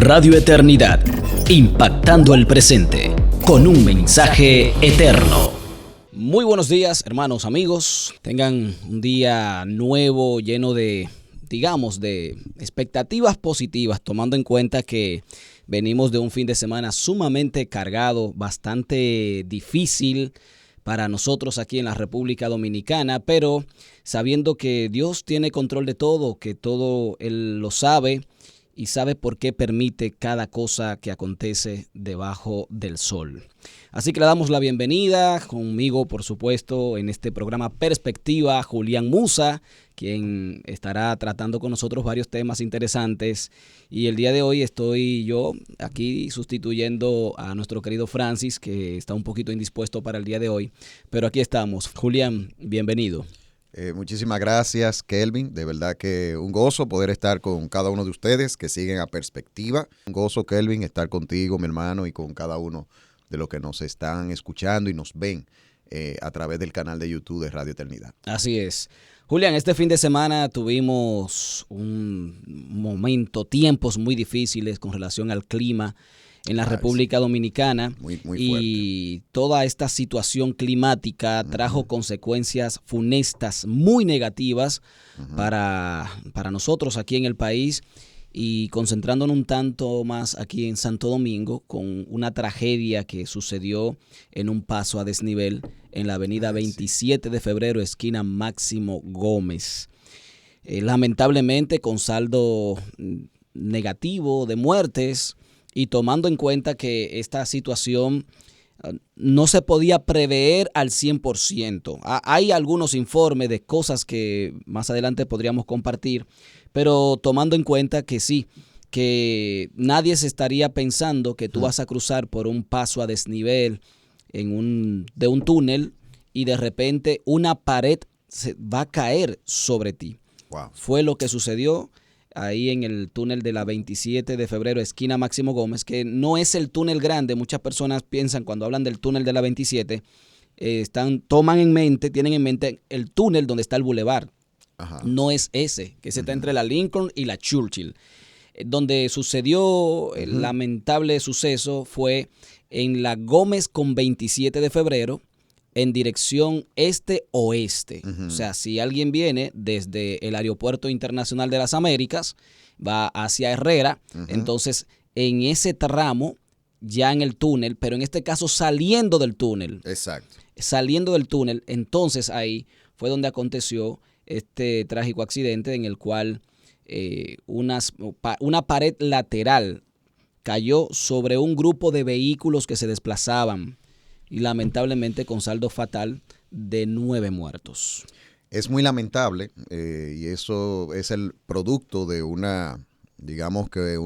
Radio Eternidad, impactando el presente con un mensaje eterno. Muy buenos días, hermanos, amigos. Tengan un día nuevo, lleno de, de expectativas positivas, tomando en cuenta que venimos de un fin de semana sumamente cargado, bastante difícil para nosotros aquí en la República Dominicana, pero sabiendo que Dios tiene control de todo, que todo Él lo sabe y sabe por qué permite cada cosa que acontece debajo del sol. Así que le damos la bienvenida conmigo, por supuesto, en este programa Perspectiva, Julián Musa, quien estará tratando con nosotros varios temas interesantes. Y el día de hoy estoy yo aquí sustituyendo a nuestro querido Francis, que está un poquito indispuesto para el día de hoy. Pero aquí estamos. Julián, bienvenido. Muchísimas gracias, Kelvin. De verdad que un gozo poder estar con cada uno de ustedes que siguen a Perspectiva. Un gozo, Kelvin, estar contigo, mi hermano, y con cada uno de los que nos están escuchando y nos ven a través del canal de YouTube de Radio Eternidad. Así es. Julián, este fin de semana tuvimos un momento, tiempos muy difíciles con relación al clima en la República Dominicana. Muy y toda esta situación climática trajo consecuencias funestas muy negativas para nosotros aquí en el país, y concentrándonos un tanto más aquí en Santo Domingo con una tragedia que sucedió en un paso a desnivel en la avenida 27 de febrero, esquina Máximo Gómez. Lamentablemente con saldo negativo de muertes, y tomando en cuenta que esta situación no se podía prever al 100%. Hay algunos informes de cosas que más adelante podríamos compartir, pero tomando en cuenta que sí, que nadie se estaría pensando que tú vas a cruzar por un paso a desnivel de un túnel y de repente una pared va a caer sobre ti. Wow. Fue lo que sucedió ahí en el túnel de la 27 de febrero, esquina Máximo Gómez, que no es el túnel grande. Muchas personas piensan cuando hablan del túnel de la 27, tienen en mente el túnel donde está el bulevar. Ajá. No es ese, que se está entre la Lincoln y la Churchill. Donde sucedió el lamentable suceso fue en la Gómez con 27 de febrero, en dirección este-oeste. O sea, si alguien viene desde el Aeropuerto Internacional de las Américas, va hacia Herrera, entonces en ese tramo, ya en el túnel, pero en este caso saliendo del túnel. Exacto. Saliendo del túnel, entonces ahí fue donde aconteció este trágico accidente en el cual una pared lateral cayó sobre un grupo de vehículos que se desplazaban, y lamentablemente con saldo fatal de 9 muertos. Es muy lamentable y eso es el producto de una, digamos que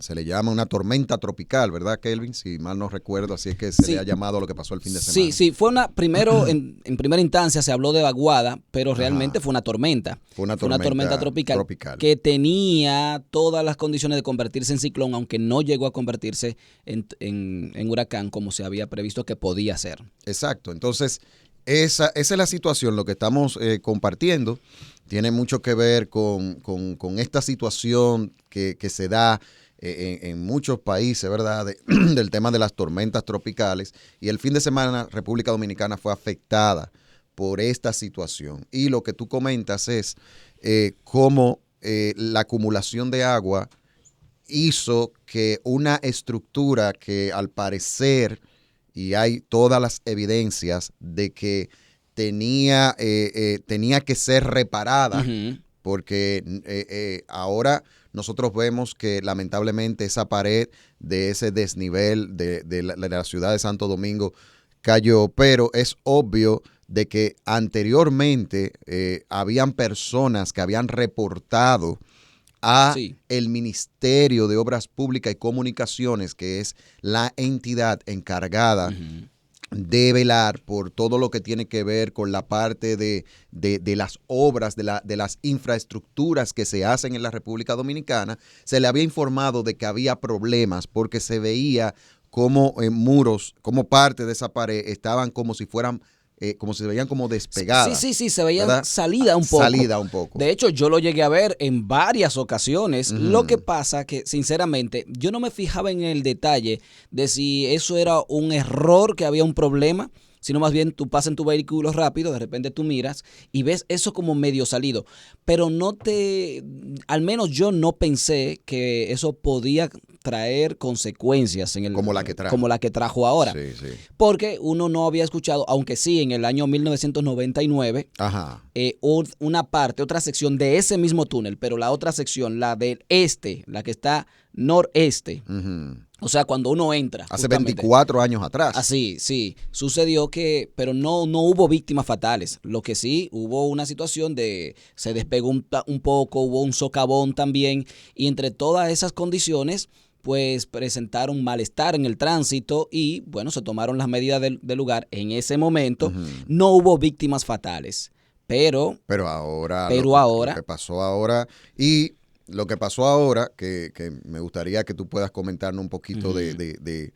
se le llama una tormenta tropical, ¿verdad, Kelvin? Si mal no recuerdo, así es que se le ha llamado a lo que pasó el fin de semana. Sí, fue primero en primera instancia se habló de vaguada, pero realmente fue una tormenta. Fue una tormenta tropical que tenía todas las condiciones de convertirse en ciclón, aunque no llegó a convertirse en huracán como se había previsto que podía ser. Exacto, entonces esa es la situación, lo que estamos compartiendo. Tiene mucho que ver con esta situación que se da en muchos países, ¿verdad? Del tema de las tormentas tropicales. Y el fin de semana República Dominicana fue afectada por esta situación. Y lo que tú comentas es cómo la acumulación de agua hizo que una estructura que al parecer, y hay todas las evidencias de que tenía que ser reparada, porque ahora nosotros vemos que lamentablemente esa pared de ese desnivel de la ciudad de Santo Domingo cayó, pero es obvio de que anteriormente habían personas que habían reportado a el Ministerio de Obras Públicas y Comunicaciones, que es la entidad encargada de velar por todo lo que tiene que ver con la parte de las obras, de las infraestructuras que se hacen en la República Dominicana. Se le había informado de que había problemas porque se veía como muros, como parte de esa pared estaban como si fueran como si se veían como despegadas. Sí, se veían salida un poco. Salida un poco. De hecho, yo lo llegué a ver en varias ocasiones. Lo que pasa que, sinceramente, yo no me fijaba en el detalle de si eso era un error, que había un problema, sino más bien tú pasas en tu vehículo rápido, de repente tú miras y ves eso como medio salido. Pero al menos yo no pensé que eso podía traer consecuencias como la que trajo ahora. Sí. Porque uno no había escuchado, aunque sí, en el año 1999, otra sección de ese mismo túnel, pero la otra sección, la del este, la que está noreste. O sea, cuando uno entra. Hace 24 años atrás. Así, sí. Sucedió pero no hubo víctimas fatales. Lo que sí, hubo una situación se despegó un poco, hubo un socavón también. Y entre todas esas condiciones, pues presentaron malestar en el tránsito y, bueno, se tomaron las medidas del lugar. En ese momento no hubo víctimas fatales. Pero ahora. Lo que pasó ahora. Y lo que pasó ahora, que me gustaría que tú puedas comentarnos un poquito de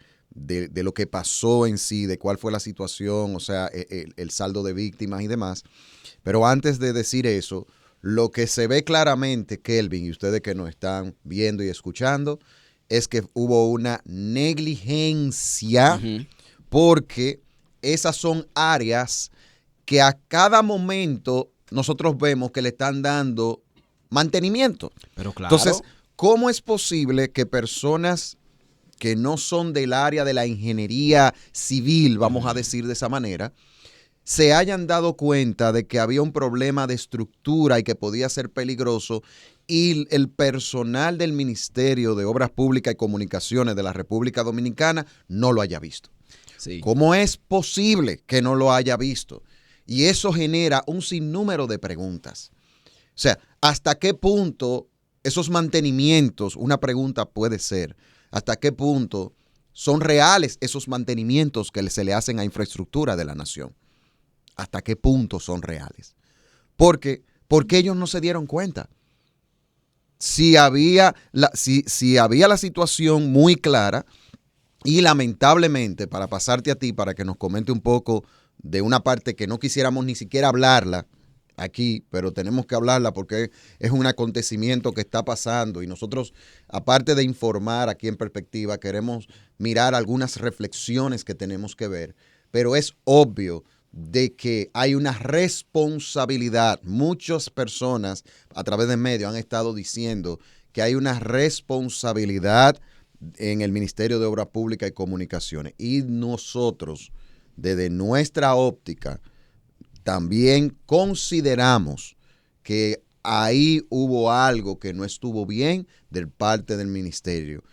lo que pasó en sí, de cuál fue la situación, o sea, el saldo de víctimas y demás. Pero antes de decir eso, lo que se ve claramente, Kelvin, y ustedes que nos están viendo y escuchando, es que hubo una negligencia porque esas son áreas que a cada momento nosotros vemos que le están dando mantenimiento. Pero claro. Entonces, ¿cómo es posible que personas que no son del área de la ingeniería civil, vamos a decir de esa manera, se hayan dado cuenta de que había un problema de estructura y que podía ser peligroso, y el personal del Ministerio de Obras Públicas y Comunicaciones de la República Dominicana no lo haya visto? Sí. ¿Cómo es posible que no lo haya visto? Y eso genera un sinnúmero de preguntas. O sea, ¿hasta qué punto esos mantenimientos, una pregunta puede ser, ¿hasta qué punto son reales esos mantenimientos que se le hacen a infraestructura de la nación? ¿Hasta qué punto son reales? ¿Por qué ellos no se dieron cuenta? Si había la situación muy clara, y lamentablemente, para pasarte a ti, para que nos comente un poco de una parte que no quisiéramos ni siquiera hablarla aquí, pero tenemos que hablarla porque es un acontecimiento que está pasando, y nosotros, aparte de informar aquí en Perspectiva, queremos mirar algunas reflexiones que tenemos que ver, pero es obvio de que hay una responsabilidad. Muchas personas a través de medios han estado diciendo que hay una responsabilidad en el Ministerio de Obras Públicas y Comunicaciones, y nosotros, desde nuestra óptica, también consideramos que ahí hubo algo que no estuvo bien de parte del ministerio.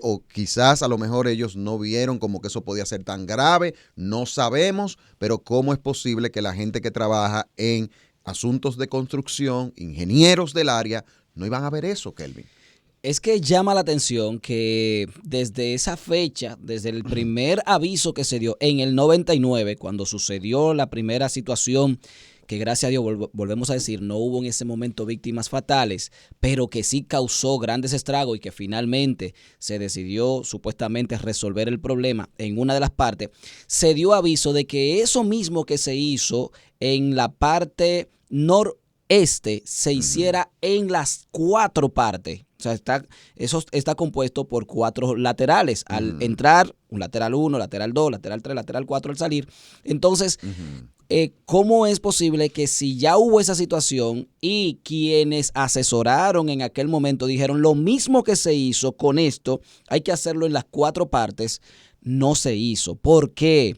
O quizás a lo mejor ellos no vieron como que eso podía ser tan grave, no sabemos, pero ¿cómo es posible que la gente que trabaja en asuntos de construcción, ingenieros del área, no iban a ver eso, Kelvin? Es que llama la atención que desde esa fecha, desde el primer aviso que se dio en el 99, cuando sucedió la primera situación, que gracias a Dios, volvemos a decir, no hubo en ese momento víctimas fatales, pero que sí causó grandes estragos y que finalmente se decidió supuestamente resolver el problema en una de las partes, se dio aviso de que eso mismo que se hizo en la parte noreste se hiciera en las 4 partes. O sea, eso está compuesto por 4 laterales. Al entrar, un lateral 1, lateral 2, lateral 3, lateral 4 al salir. Entonces, ¿cómo es posible que si ya hubo esa situación y quienes asesoraron en aquel momento dijeron lo mismo que se hizo con esto, hay que hacerlo en las 4 partes, no se hizo? ¿Por qué?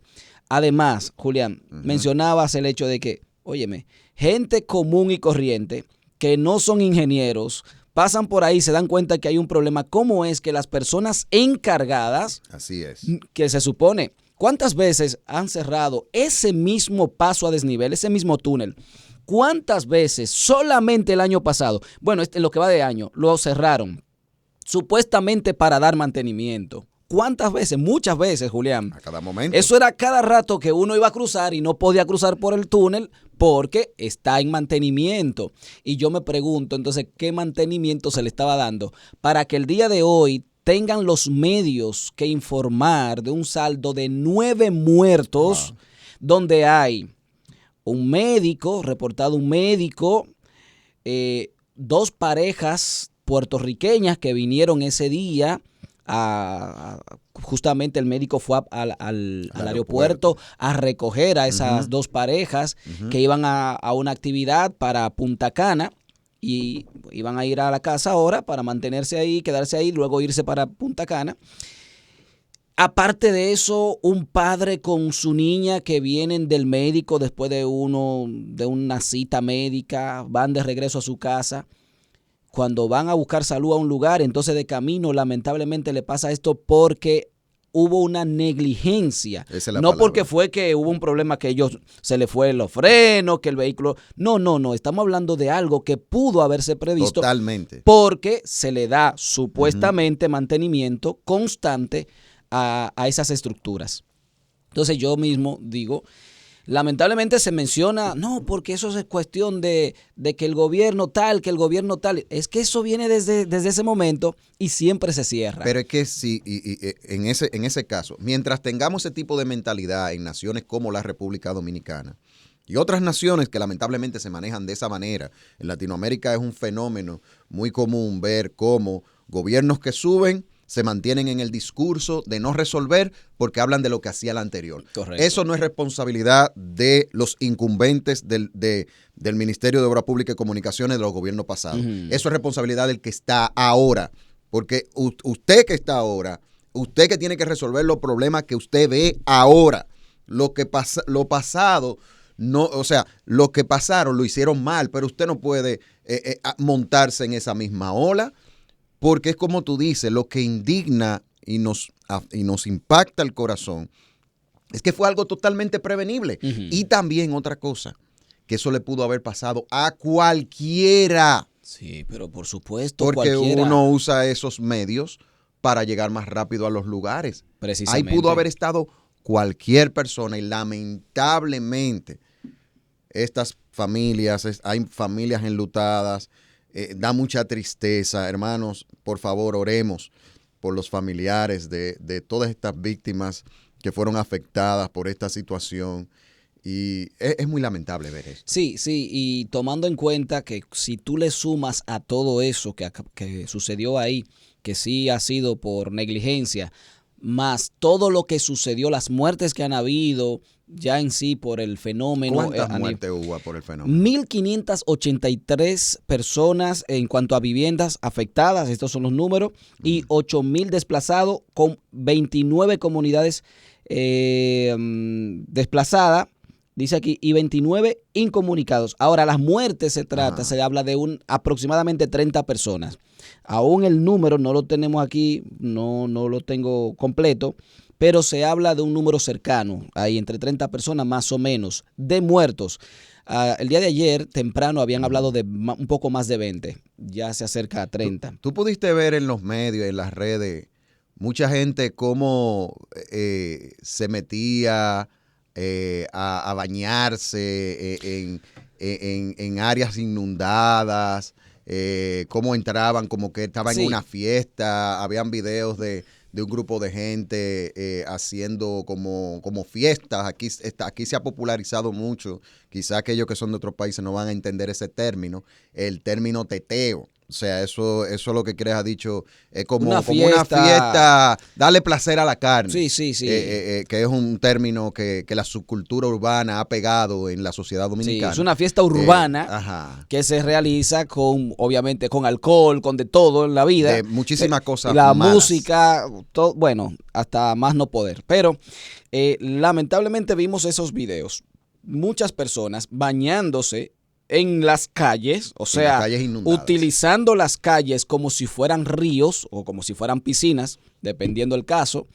Además, Julián, mencionabas el hecho de que, óyeme, gente común y corriente que no son ingenieros, pasan por ahí, se dan cuenta que hay un problema. ¿Cómo es que las personas encargadas, así es, que se supone, cuántas veces han cerrado ese mismo paso a desnivel, ese mismo túnel? ¿Cuántas veces solamente el año pasado, bueno, en lo que va de año, lo cerraron supuestamente para dar mantenimiento? ¿Cuántas veces? Muchas veces, Julián. A cada momento. Eso era cada rato que uno iba a cruzar y no podía cruzar por el túnel porque está en mantenimiento. Y yo me pregunto, entonces, ¿qué mantenimiento se le estaba dando para que el día de hoy tengan los medios que informar de un saldo de 9 muertos, donde hay reportado un médico, 2 parejas puertorriqueñas que vinieron ese día. Justamente el médico fue al aeropuerto a recoger a esas 2 parejas que iban a una actividad para Punta Cana y iban a ir a la casa ahora para mantenerse ahí, quedarse ahí, luego irse para Punta Cana. Aparte de eso, un padre con su niña que vienen del médico después de una cita médica, van de regreso a su casa. Cuando van a buscar salud a un lugar, entonces de camino lamentablemente le pasa esto porque hubo una negligencia. No palabra. Porque fue que hubo un problema que ellos se le fue los frenos, que el vehículo... No. Estamos hablando de algo que pudo haberse previsto. Totalmente. Porque se le da supuestamente mantenimiento constante a esas estructuras. Entonces yo mismo digo... Lamentablemente se menciona, no, porque eso es cuestión de que el gobierno tal, es que eso viene desde ese momento y siempre se cierra. Pero es que sí, en ese caso, mientras tengamos ese tipo de mentalidad en naciones como la República Dominicana y otras naciones que lamentablemente se manejan de esa manera, en Latinoamérica es un fenómeno muy común ver cómo gobiernos que suben se mantienen en el discurso de no resolver porque hablan de lo que hacía el anterior. Correcto. Eso no es responsabilidad de los incumbentes del Ministerio de Obras Públicas y Comunicaciones de los gobiernos pasados. Eso es responsabilidad del que está ahora. Porque usted que está ahora, usted que tiene que resolver los problemas que usted ve ahora, lo pasado, no, o sea, lo que pasaron lo hicieron mal, pero usted no puede montarse en esa misma ola. Porque es como tú dices, lo que indigna y nos impacta el corazón es que fue algo totalmente prevenible. Y también otra cosa, que eso le pudo haber pasado a cualquiera. Sí, pero por supuesto, porque cualquiera. Uno usa esos medios para llegar más rápido a los lugares. Precisamente. Ahí pudo haber estado cualquier persona y lamentablemente estas familias, hay familias enlutadas. Da mucha tristeza, hermanos, por favor oremos por los familiares de todas estas víctimas que fueron afectadas por esta situación y es muy lamentable ver esto. Sí, y tomando en cuenta que si tú le sumas a todo eso que sucedió ahí, que sí ha sido por negligencia, más todo lo que sucedió, las muertes que han habido ya en sí por el fenómeno. ¿Cuántas muertes hubo por el fenómeno? 1.583 personas en cuanto a viviendas afectadas, estos son los números, y 8,000 desplazados con 29 comunidades desplazadas, dice aquí, y 29 incomunicados. Ahora, las muertes se habla de aproximadamente 30 personas. Aún el número no lo tenemos aquí, no lo tengo completo, pero se habla de un número cercano, ahí entre 30 personas más o menos, de muertos. El día de ayer, temprano, habían hablado de un poco más de 20, ya se acerca a 30. ¿Tú pudiste ver en los medios, en las redes, mucha gente cómo se metía a bañarse en áreas inundadas, cómo entraban, como que estaban en una fiesta, habían videos de un grupo de gente haciendo como fiestas? Aquí se ha popularizado mucho, quizás aquellos que son de otros países no van a entender ese término, el término teteo. O sea, eso lo que Cres ha dicho es como una fiesta, darle placer a la carne. Sí. Que es un término que la subcultura urbana ha pegado en la sociedad dominicana. Sí, es una fiesta urbana que se realiza obviamente con alcohol, con de todo en la vida. De muchísimas cosas la malas. Música, todo, bueno, hasta más no poder. Pero lamentablemente vimos esos videos. Muchas personas bañándose en las calles, o sea, utilizando las calles como si fueran ríos o como si fueran piscinas, dependiendo del caso.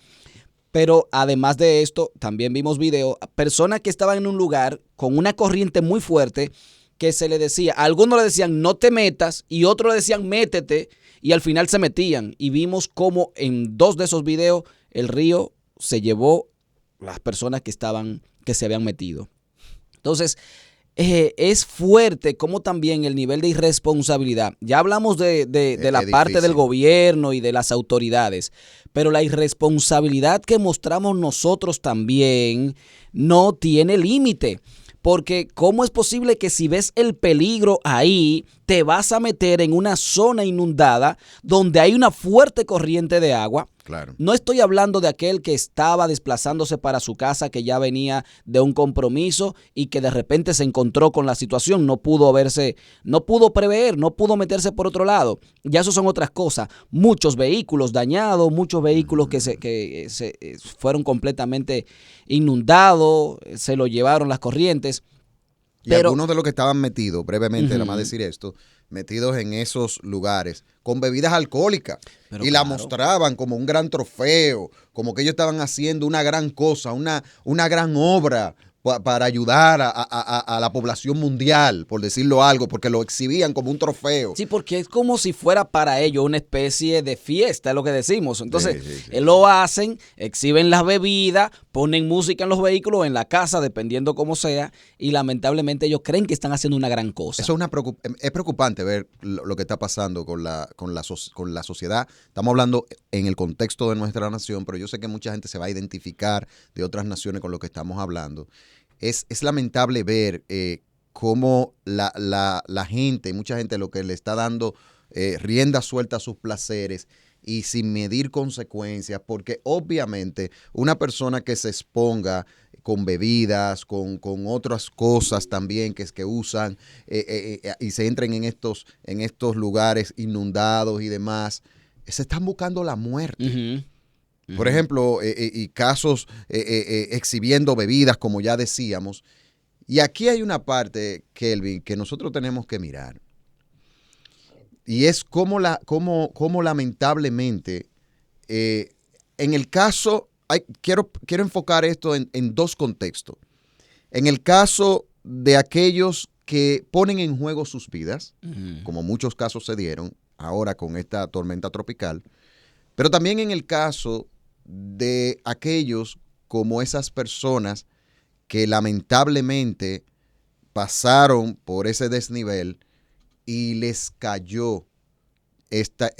Pero además de esto, también vimos videos, personas que estaban en un lugar con una corriente muy fuerte que se le decía, a algunos le decían no te metas y otros le decían métete y al final se metían. Y vimos cómo en 2 de esos videos el río se llevó las personas que se habían metido. Entonces, es fuerte como también el nivel de irresponsabilidad. Ya hablamos de la parte del gobierno y de las autoridades, pero la irresponsabilidad que mostramos nosotros también no tiene límite. porque ¿cómo es posible que si ves el peligro ahí, te vas a meter en una zona inundada donde hay una fuerte corriente de agua? Claro. No estoy hablando de aquel que estaba desplazándose para su casa, que ya venía de un compromiso y que de repente se encontró con la situación, no pudo prever, no pudo meterse por otro lado. Ya eso son otras cosas. Muchos vehículos dañados, muchos vehículos que se fueron completamente inundados, se lo llevaron las corrientes. Y algunos de los que estaban metidos, brevemente, nada más decir esto, metidos en esos lugares con bebidas alcohólicas. Pero y claro, la mostraban como un gran trofeo, como que ellos estaban haciendo una gran cosa, una gran obra para ayudar a la población mundial, por decirlo algo, porque lo exhibían como un trofeo. Sí, porque es como si fuera para ellos una especie de fiesta, es lo que decimos. Entonces, lo hacen, exhiben las bebidas, ponen música en los vehículos, en la casa, dependiendo cómo sea, y lamentablemente ellos creen que están haciendo una gran cosa. Eso es preocupante ver lo que está pasando con la sociedad. Estamos hablando en el contexto de nuestra nación, pero yo sé que mucha gente se va a identificar de otras naciones con lo que estamos hablando. Es lamentable ver cómo la gente, mucha gente lo que le está dando rienda suelta a sus placeres y sin medir consecuencias, porque obviamente una persona que se exponga con bebidas, con otras cosas también que usan y se entren en estos lugares inundados y demás, se están buscando la muerte. Uh-huh. Por ejemplo, y casos exhibiendo bebidas, como ya decíamos. Y aquí hay una parte, Kelvin, que nosotros tenemos que mirar. Y es cómo lamentablemente, en el caso, quiero enfocar esto en dos contextos. En el caso de aquellos que ponen en juego sus vidas, como muchos casos se dieron ahora con esta tormenta tropical, pero también en el caso de aquellos como esas personas que lamentablemente pasaron por ese desnivel y les cayó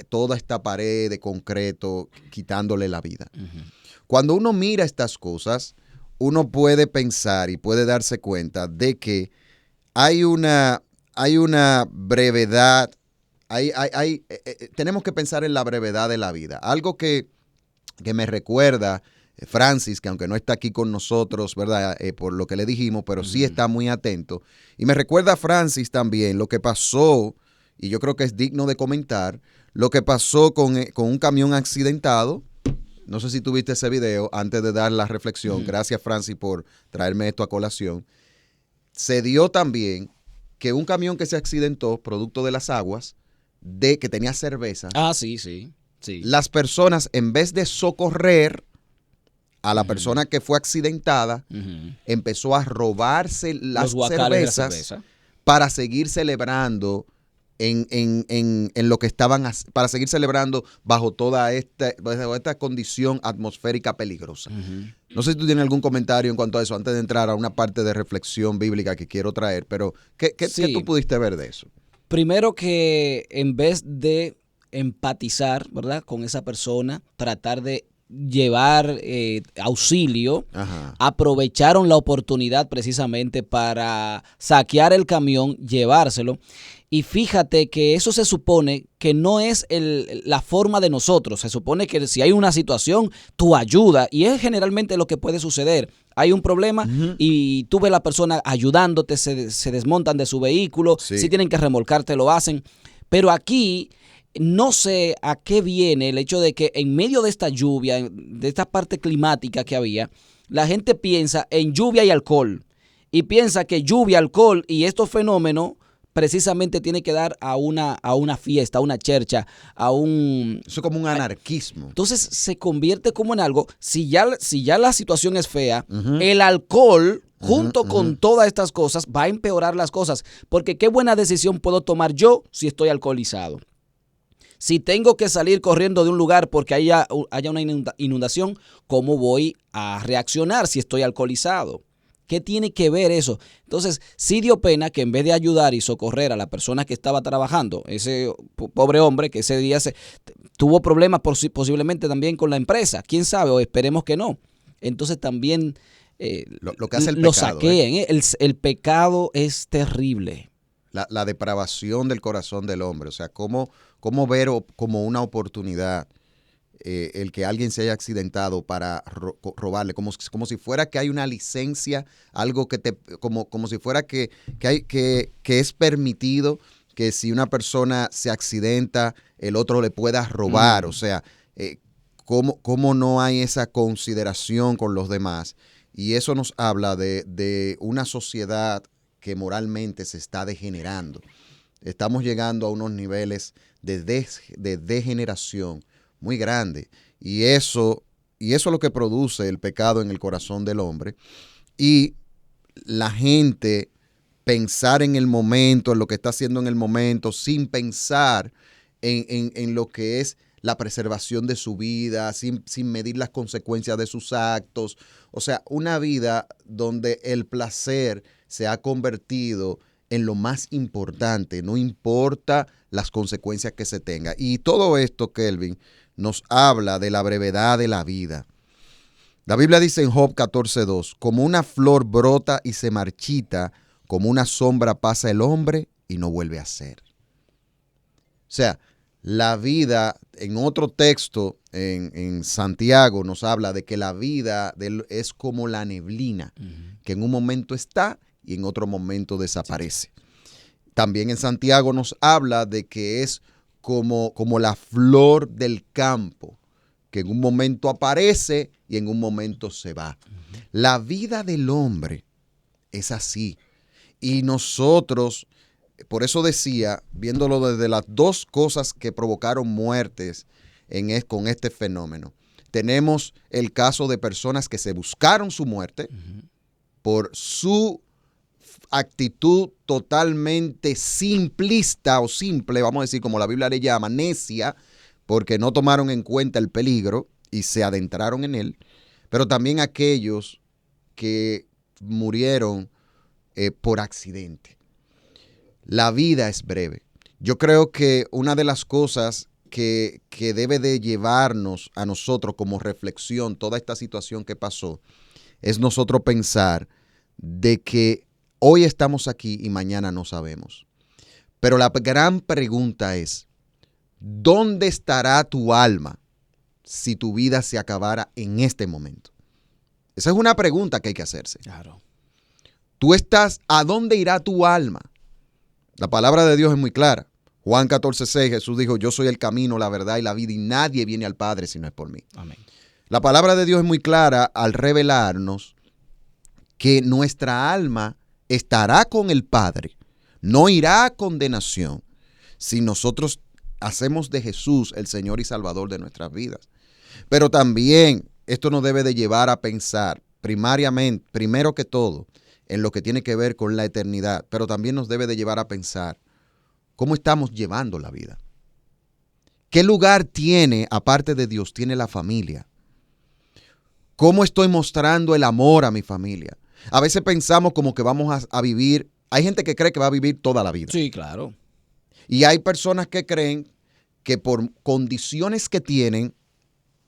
toda esta pared de concreto quitándole la vida. Uh-huh. Cuando uno mira estas cosas, uno puede pensar y puede darse cuenta de que hay una brevedad, tenemos que pensar en la brevedad de la vida. Algo que me recuerda Francis, que aunque no está aquí con nosotros, ¿verdad? Por lo que le dijimos, pero sí está muy atento. Y me recuerda a Francis también lo que pasó, y yo creo que es digno de comentar, lo que pasó con un camión accidentado. No sé si tuviste ese video antes de dar la reflexión. Gracias, Francis, por traerme esto a colación. Se dio también que un camión que se accidentó, producto de las aguas, que tenía cerveza. Ah, sí, sí. Sí. Las personas, en vez de socorrer a la persona que fue accidentada, empezó a robarse las cervezas para seguir celebrando en lo que estaban, para seguir celebrando bajo toda esta condición atmosférica peligrosa. No sé si tú tienes algún comentario en cuanto a eso, antes de entrar a una parte de reflexión bíblica que quiero traer, pero ¿qué tú pudiste ver de eso? Primero, que en vez de empatizar, ¿verdad?, con esa persona, tratar de llevar auxilio, aprovecharon la oportunidad precisamente para saquear el camión, llevárselo. Y fíjate que eso se supone que no es la forma de nosotros. Se supone que si hay una situación, tú ayudas. Y es generalmente lo que puede suceder. Hay un problema y tú ves a la persona ayudándote, se desmontan de su vehículo. Sí. Si tienen que remolcarte, lo hacen. Pero aquí no sé a qué viene el hecho de que en medio de esta lluvia, de esta parte climática que había, la gente piensa en lluvia y alcohol. Y piensa que lluvia, alcohol y estos fenómenos precisamente tiene que dar a una fiesta, a una chercha, Eso es como un anarquismo. Entonces se convierte como en algo, si ya la situación es fea, el alcohol junto con todas estas cosas va a empeorar las cosas, porque qué buena decisión puedo tomar yo si estoy alcoholizado. Si tengo que salir corriendo de un lugar porque haya una inundación, ¿cómo voy a reaccionar si estoy alcoholizado? ¿Qué tiene que ver eso? Entonces, sí dio pena que en vez de ayudar y socorrer a la persona que estaba trabajando, ese pobre hombre que ese día tuvo problemas posiblemente también con la empresa, quién sabe, o esperemos que no. Entonces también lo que hace el lo pecado. saqueen. El pecado es terrible. La depravación del corazón del hombre. O sea, cómo ver como una oportunidad el que alguien se haya accidentado para robarle, como si fuera que hay una licencia, algo que como si fuera que es permitido que si una persona se accidenta, el otro le pueda robar. O sea, ¿cómo no hay esa consideración con los demás? Y eso nos habla de una sociedad que moralmente se está degenerando. Estamos llegando a unos niveles de degeneración muy grande. Y eso es lo que produce el pecado en el corazón del hombre. Y la gente pensar en el momento, en lo que está haciendo en el momento, sin pensar en lo que es la preservación de su vida, sin medir las consecuencias de sus actos. O sea, una vida donde el placer se ha convertido en lo más importante, no importa las consecuencias que se tenga. Y todo esto, Kelvin, nos habla de la brevedad de la vida. La Biblia dice en Job 14:2, como una flor brota y se marchita, como una sombra pasa el hombre y no vuelve a ser. O sea, la vida, en otro texto, en Santiago, nos habla de que la vida es como la neblina, que en un momento está y en otro momento desaparece. También en Santiago nos habla de que es como la flor del campo, que en un momento aparece y en un momento se va. La vida del hombre es así. Y nosotros, por eso decía, viéndolo desde las dos cosas que provocaron muertes con este fenómeno, tenemos el caso de personas que se buscaron su muerte por su actitud totalmente simplista o simple, vamos a decir como la Biblia le llama, necia, porque no tomaron en cuenta el peligro y se adentraron en él, pero también aquellos que murieron por accidente. La vida es breve. Yo creo que una de las cosas que debe de llevarnos a nosotros como reflexión toda esta situación que pasó es nosotros pensar de que hoy estamos aquí y mañana no sabemos. Pero la gran pregunta es, ¿dónde estará tu alma si tu vida se acabara en este momento? Esa es una pregunta que hay que hacerse. Claro. ¿A dónde irá tu alma? La palabra de Dios es muy clara. Juan 14:6, Jesús dijo, yo soy el camino, la verdad y la vida y nadie viene al Padre si no es por mí. Amén. La palabra de Dios es muy clara al revelarnos que nuestra alma estará con el Padre, no irá a condenación si nosotros hacemos de Jesús el Señor y Salvador de nuestras vidas. Pero también esto nos debe de llevar a pensar primero que todo, en lo que tiene que ver con la eternidad, pero también nos debe de llevar a pensar cómo estamos llevando la vida. ¿Qué lugar tiene, aparte de Dios, tiene la familia? ¿Cómo estoy mostrando el amor a mi familia? A veces pensamos como que vamos a vivir, hay gente que cree que va a vivir toda la vida. Sí, claro. Y hay personas que creen que por condiciones que tienen,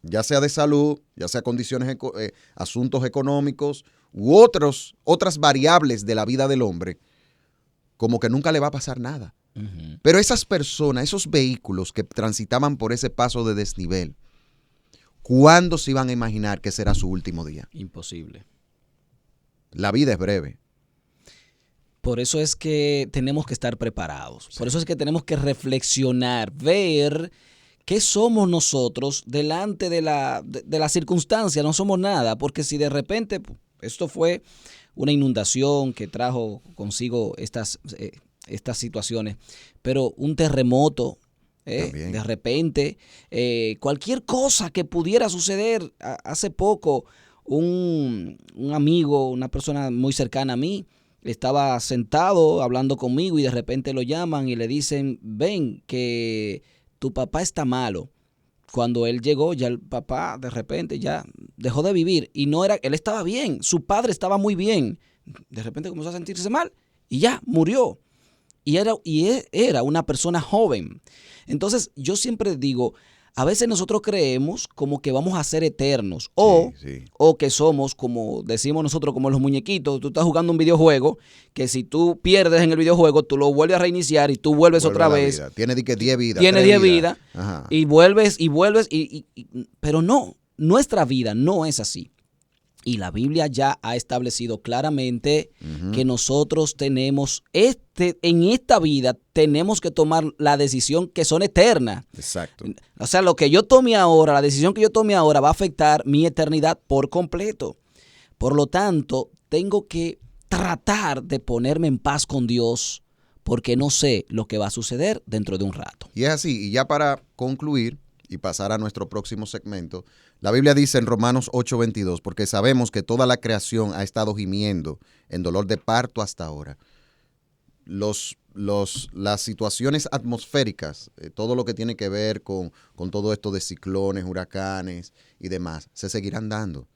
ya sea de salud, ya sea condiciones, asuntos económicos u otras variables de la vida del hombre, como que nunca le va a pasar nada. Uh-huh. Pero esas personas, esos vehículos que transitaban por ese paso de desnivel, ¿cuándo se iban a imaginar que será su último día? Imposible. La vida es breve. Por eso es que tenemos que estar preparados. Sí. Por eso es que tenemos que reflexionar, ver qué somos nosotros delante de la circunstancia. No somos nada, porque si de repente esto fue una inundación que trajo consigo estas situaciones, pero un terremoto, de repente, cualquier cosa que pudiera suceder. Hace poco, un amigo, una persona muy cercana a mí, estaba sentado hablando conmigo y de repente lo llaman y le dicen, ven, que tu papá está malo. Cuando él llegó, ya el papá de repente ya dejó de vivir y él estaba bien, su padre estaba muy bien. De repente comenzó a sentirse mal y ya murió. Y era una persona joven. Entonces yo siempre digo, a veces nosotros creemos como que vamos a ser eternos o que somos, como decimos nosotros, como los muñequitos. Tú estás jugando un videojuego que si tú pierdes en el videojuego, tú lo vuelves a reiniciar y tú vuelves otra vez. Vida. Tiene 10 vidas. Tiene 10 vidas y vuelves, pero no, nuestra vida no es así. Y la Biblia ya ha establecido claramente que nosotros tenemos en esta vida tenemos que tomar la decisión que son eternas. Exacto. O sea, lo que yo tome ahora, la decisión que yo tome ahora va a afectar mi eternidad por completo. Por lo tanto, tengo que tratar de ponerme en paz con Dios porque no sé lo que va a suceder dentro de un rato. Y es así. Y ya para concluir y pasar a nuestro próximo segmento, la Biblia dice en Romanos 8:22, porque sabemos que toda la creación ha estado gimiendo en dolor de parto hasta ahora. Las situaciones atmosféricas, todo lo que tiene que ver con todo esto de ciclones, huracanes y demás, se seguirán dando.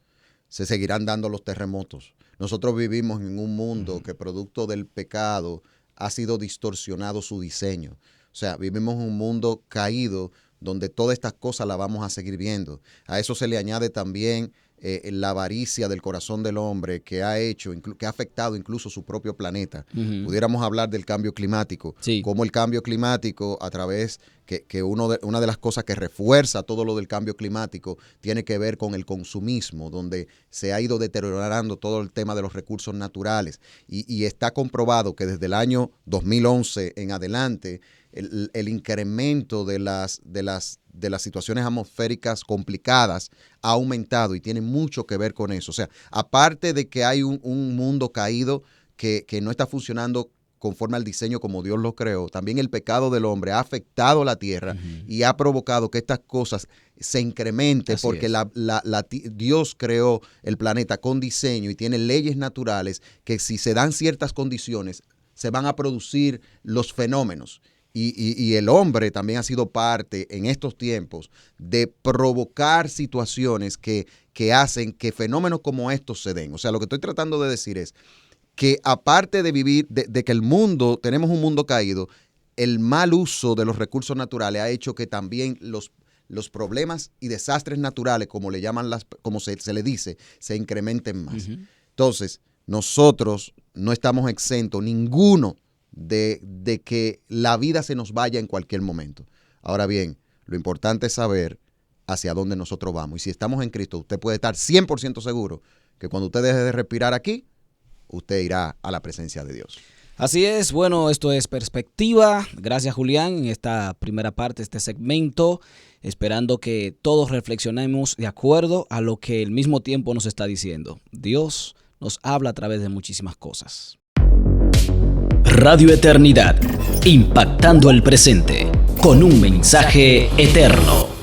Se seguirán dando los terremotos. Nosotros vivimos en un mundo que producto del pecado ha sido distorsionado su diseño. O sea, vivimos en un mundo caído donde todas estas cosas las vamos a seguir viendo. A eso se le añade también la avaricia del corazón del hombre que ha afectado incluso su propio planeta. Pudiéramos hablar del cambio climático, como el cambio climático a través que una de las cosas que refuerza todo lo del cambio climático tiene que ver con el consumismo, donde se ha ido deteriorando todo el tema de los recursos naturales y está comprobado que desde el año 2011 en adelante el incremento de las situaciones atmosféricas complicadas ha aumentado y tiene mucho que ver con eso. O sea, aparte de que hay un mundo caído que no está funcionando conforme al diseño como Dios lo creó, también el pecado del hombre ha afectado la tierra y ha provocado que estas cosas se incrementen porque Dios creó el planeta con diseño y tiene leyes naturales que si se dan ciertas condiciones se van a producir los fenómenos. Y el hombre también ha sido parte en estos tiempos de provocar situaciones que hacen que fenómenos como estos se den. O sea, lo que estoy tratando de decir es que aparte de vivir, de que tenemos un mundo caído, el mal uso de los recursos naturales ha hecho que también los problemas y desastres naturales, como le llaman como se le dice, se incrementen más. Entonces, nosotros no estamos exentos, ninguno, de que la vida se nos vaya en cualquier momento. Ahora bien, lo importante es saber hacia dónde nosotros vamos. Y si estamos en Cristo, usted puede estar 100% seguro que cuando usted deje de respirar aquí, usted irá a la presencia de Dios. Así es, bueno, esto es Perspectiva. Gracias, Julián, en esta primera parte, este segmento, esperando que todos reflexionemos de acuerdo a lo que el mismo tiempo nos está diciendo. Dios nos habla a través de muchísimas cosas. Radio Eternidad, impactando el presente con un mensaje eterno.